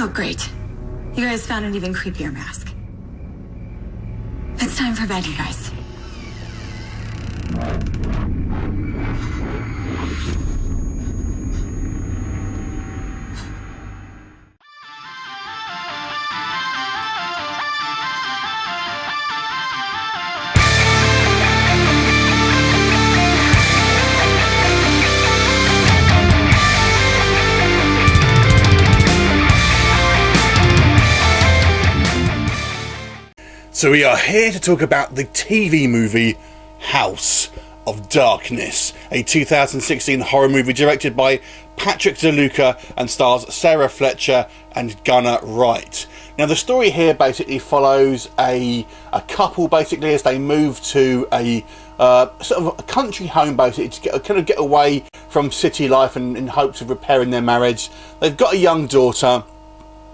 Oh, great. You guys found an even creepier mask. It's time for bed, you guys. So we are here to talk about the TV movie House of Darkness, a 2016 horror movie directed by Patrick DeLuca and stars Sara, Fletcher and Gunnar Wright. Now the story here basically follows a couple basically as they move to a sort of a country home basically to get away from city life and in hopes of repairing their marriage. They've got a young daughter.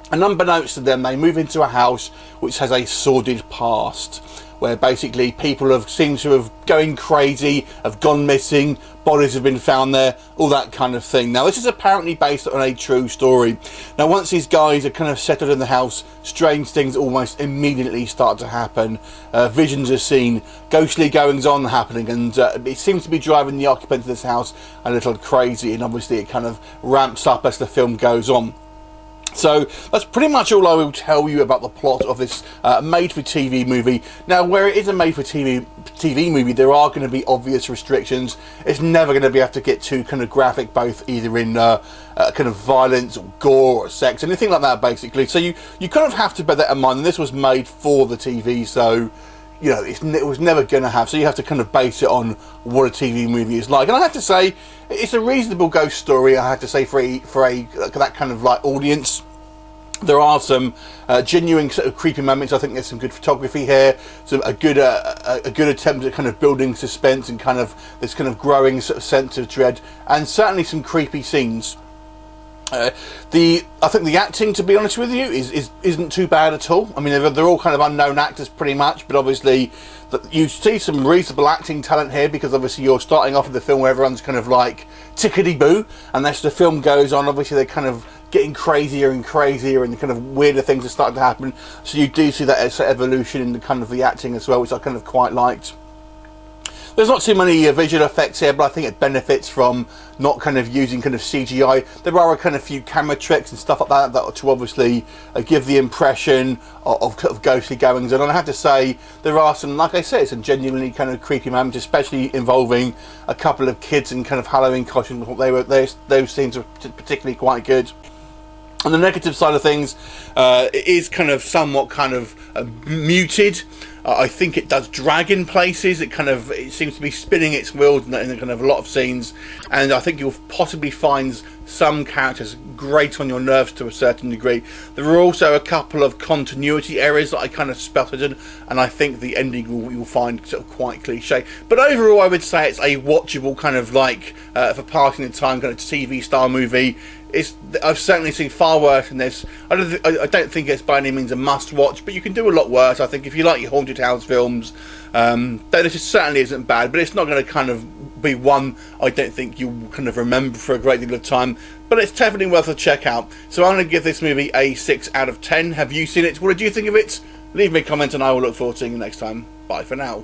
And unbeknownst to them, they move into a house which has a sordid past, where basically people seem to have going crazy, have gone missing, bodies have been found there, all that kind of thing. Now this is apparently based on a true story. Now once these guys are kind of settled in the house, strange things almost immediately start to happen. Visions are seen, ghostly goings on happening, and it seems to be driving the occupants of this house a little crazy, and obviously it kind of ramps up as the film goes on. So that's pretty much all I will tell you about the plot of this made-for-TV movie. Now, where it is a made-for-TV movie, there are going to be obvious restrictions. It's never going to be able to get too kind of graphic, both either in kind of violence or gore or sex, anything like that, basically. So you kind of have to bear that in mind. And this was made for the TV, so you know it was never going to have. So you have to kind of base it on what a TV movie is like. And I have to say, it's a reasonable ghost story. I have to say for that kind of like audience. There are some genuine sort of creepy moments. I think there's some good photography here, a good attempt at kind of building suspense and kind of this kind of growing sort of sense of dread, and certainly some creepy scenes. I think the acting, to be honest with you, isn't too bad at all. I mean, they're all kind of unknown actors pretty much, but obviously you see some reasonable acting talent here, because obviously you're starting off with the film where everyone's kind of like tickety-boo, and as the film goes on, obviously they're kind of getting crazier and crazier, and the kind of weirder things are starting to happen. So you do see that evolution in the kind of the acting as well, which I kind of quite liked. There's not too many visual effects here, but I think it benefits from not kind of using kind of CGI. There are a kind of few camera tricks and stuff like that to obviously give the impression of ghostly goings on. And I have to say, there are some, like I said, some genuinely kind of creepy moments, especially involving a couple of kids in kind of Halloween costumes. Those scenes were particularly quite good. On the negative side of things, it is kind of somewhat kind of muted. I think it does drag in places. It seems to be spinning its wheels in kind of a lot of scenes, and I think you'll possibly find some characters grate on your nerves to a certain degree. There are also a couple of continuity errors that I kind of spotted, and I think the ending you'll find sort of quite cliche. But overall, I would say it's a watchable kind of like for passing the time kind of TV style movie. I've certainly seen far worse than this. I don't think it's by any means a must watch, but you can do a lot worse. I think if you like your haunted house films, then this certainly isn't bad, but it's not going to kind of be one I don't think you'll kind of remember for a great deal of time, but it's definitely worth a check out. So I'm going to give this movie a 6 out of 10. Have you seen it? What did you think of it? Leave me a comment and I will look forward to seeing you next time. Bye for now.